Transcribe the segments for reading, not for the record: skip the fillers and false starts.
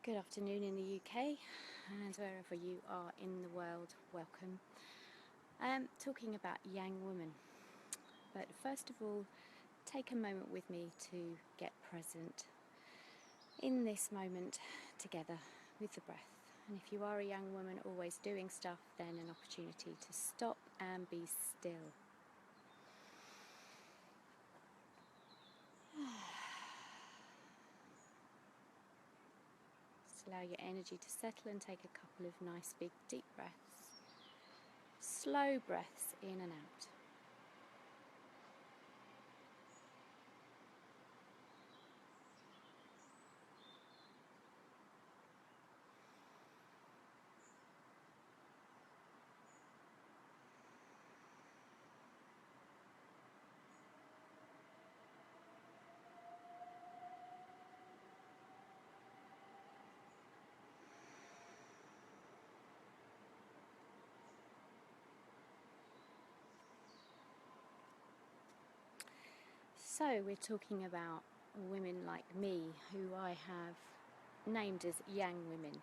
Good afternoon in the UK and wherever you are in the world, welcome. Talking about yang women, but first of all, take a moment with me to get present in this moment together with the breath. And if you are a young woman always doing stuff, then an opportunity to stop and be still. Allow your energy to settle and take a couple of nice big deep breaths. Slow breaths in and out. So we're talking about women like me, who I have named as yang women.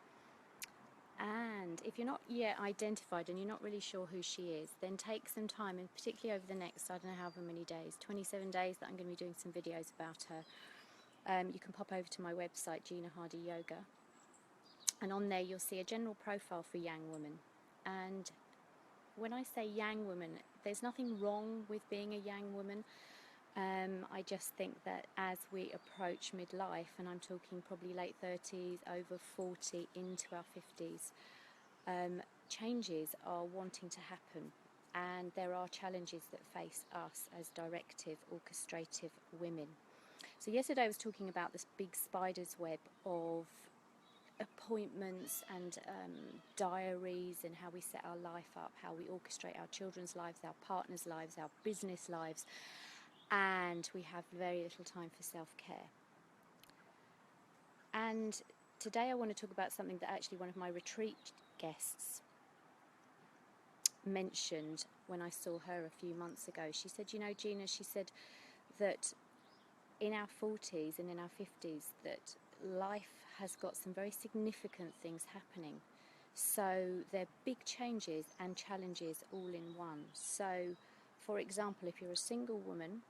And if you're not yet identified and you're not really sure who she is, then take some time, and particularly over the next, I don't know however many days, 27 days that I'm going to be doing some videos about her. You can pop over to my website, Gina Hardy Yoga, and on there you'll see a general profile for yang woman. And when I say yang woman, there's nothing wrong with being a yang woman. I just think that as we approach midlife, and I'm talking probably late 30s, over 40, into our 50s, changes are wanting to happen, and there are challenges that face us as directive, orchestrative women. So yesterday I was talking about this big spider's web of appointments and diaries, and how we set our life up, how we orchestrate our children's lives, our partners' lives, our business lives, and we have very little time for self-care. And today I want to talk about something that actually one of my retreat guests mentioned when I saw her a few months ago. She said, you know, Gina, she said that in our 40s and in our 50s that life has got some very significant things happening. So they're big changes and challenges all in one. So, for example, if you're a single woman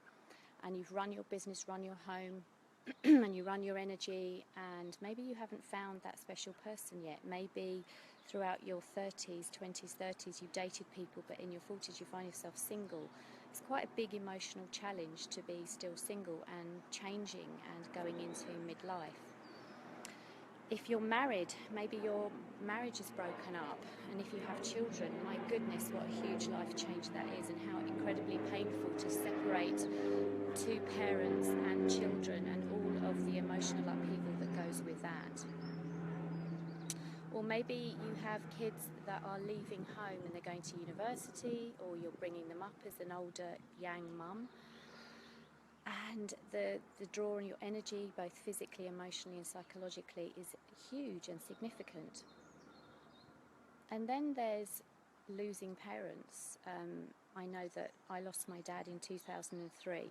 and you've run your business, run your home, and you run your energy, and maybe you haven't found that special person yet. Maybe throughout your 30s, 20s, 30s, you've dated people, but in your 40s you find yourself single. It's quite a big emotional challenge to be still single and changing and going into midlife. If you're married, maybe your marriage is broken up, and if you have children, my goodness, what a huge life change that is, and how incredibly painful to separate two parents and children and all of the emotional upheaval that goes with that. Or maybe you have kids that are leaving home and they're going to university, or you're bringing them up as an older yang mum. And the draw on your energy, both physically, emotionally and psychologically, is huge and significant. And then there's losing parents. I know that I lost my dad in 2003.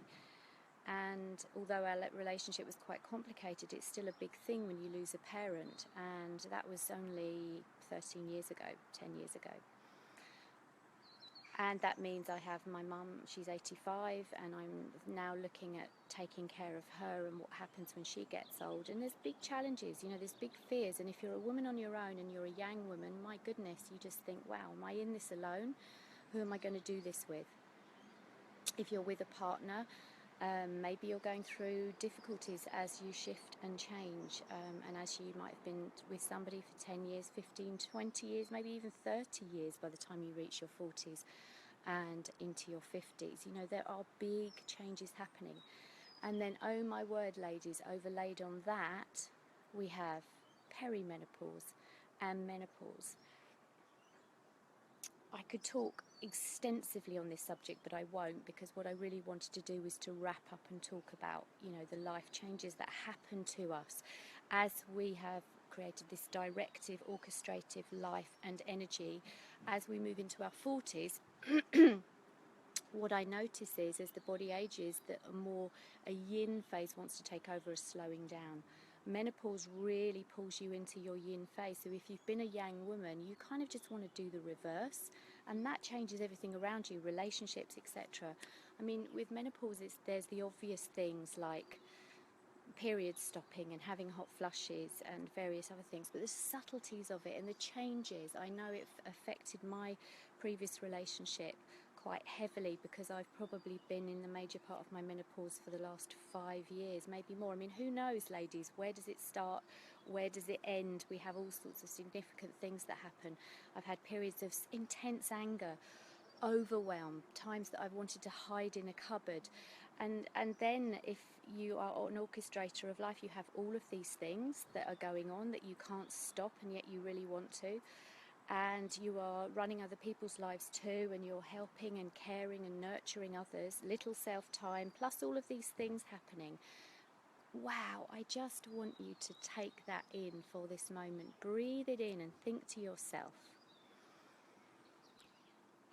And although our relationship was quite complicated, it's still a big thing when you lose a parent. And that was only 13 years ago, 10 years ago. And that means I have my mum, she's 85, and I'm now looking at taking care of her and what happens when she gets old. And there's big challenges, you know, there's big fears. And if you're a woman on your own and you're a yang woman, my goodness, you just think, wow, am I in this alone? Who am I going to do this with? If you're with a partner, maybe you're going through difficulties as you shift and change, and as you might have been with somebody for 10 years, 15, 20 years, maybe even 30 years by the time you reach your 40s and into your 50s. You know, there are big changes happening. And then, oh my word, ladies, overlaid on that, we have perimenopause and menopause. I could talk extensively on this subject, but I won't, because what I really wanted to do was to wrap up and talk about, you know, the life changes that happen to us as we have created this directive, orchestrative life and energy. As we move into our 40s, what I notice is, as the body ages, that a yin phase wants to take over, a slowing down. Menopause really pulls you into your yin phase. So if you've been a yang woman, you kind of just want to do the reverse, and that changes everything around you, relationships, etc. I mean, with menopause, there's the obvious things like periods stopping and having hot flushes and various other things, but the subtleties of it and the changes. I know it affected my previous relationship quite heavily, because I've probably been in the major part of my menopause for the last 5 years, maybe more. I mean, who knows, ladies? Where does it start? Where does it end? We have all sorts of significant things that happen. I've had periods of intense anger, overwhelm, times that I've wanted to hide in a cupboard. And then if you are an orchestrator of life, you have all of these things that are going on that you can't stop, and yet you really want to. And you are running other people's lives too, and you're helping and caring and nurturing others, little self-time, plus all of these things happening. Wow, I just want you to take that in for this moment. Breathe it in and think to yourself,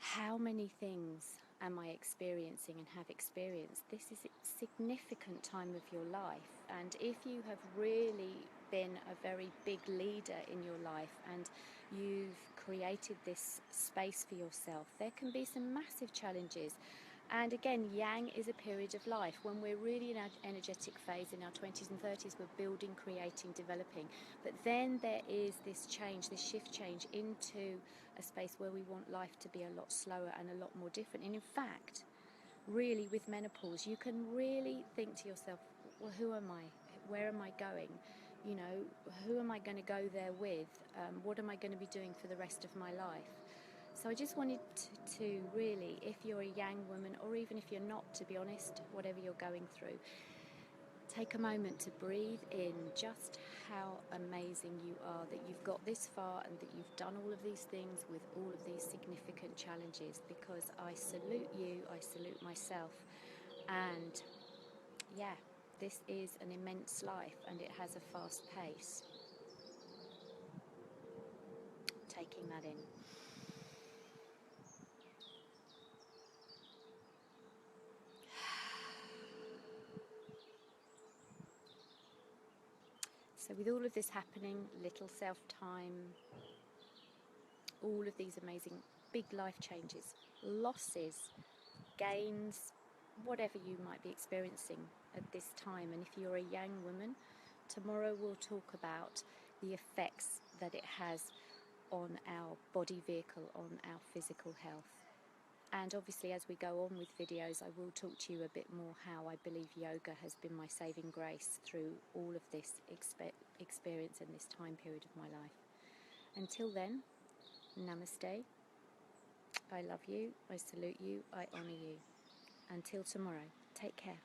how many things am I experiencing and have experienced? This is a significant time of your life, and if you have really been a very big leader in your life and you've created this space for yourself, there can be some massive challenges. And again, yang is a period of life. When we're really in our energetic phase in our 20s and 30s, we're building, creating, developing. But then there is this change, this shift change into a space where we want life to be a lot slower and a lot more different. And in fact, really with menopause, you can really think to yourself, well, who am I? Where am I going? You know, who am I going to go there with? What am I going to be doing for the rest of my life? So I just wanted to really, if you're a yang woman, or even if you're not, to be honest, whatever you're going through, take a moment to breathe in just how amazing you are, that you've got this far and that you've done all of these things with all of these significant challenges, because I salute you, I salute myself, and yeah, this is an immense life and it has a fast pace. Taking that in. So with all of this happening, little self-time, all of these amazing big life changes, losses, gains, whatever you might be experiencing at this time. And if you're a yang woman, tomorrow we'll talk about the effects that it has on our body vehicle, on our physical health. And obviously, as we go on with videos, I will talk to you a bit more how I believe yoga has been my saving grace through all of this experience and this time period of my life. Until then, namaste. I love you, I salute you, I honour you. Until tomorrow, take care.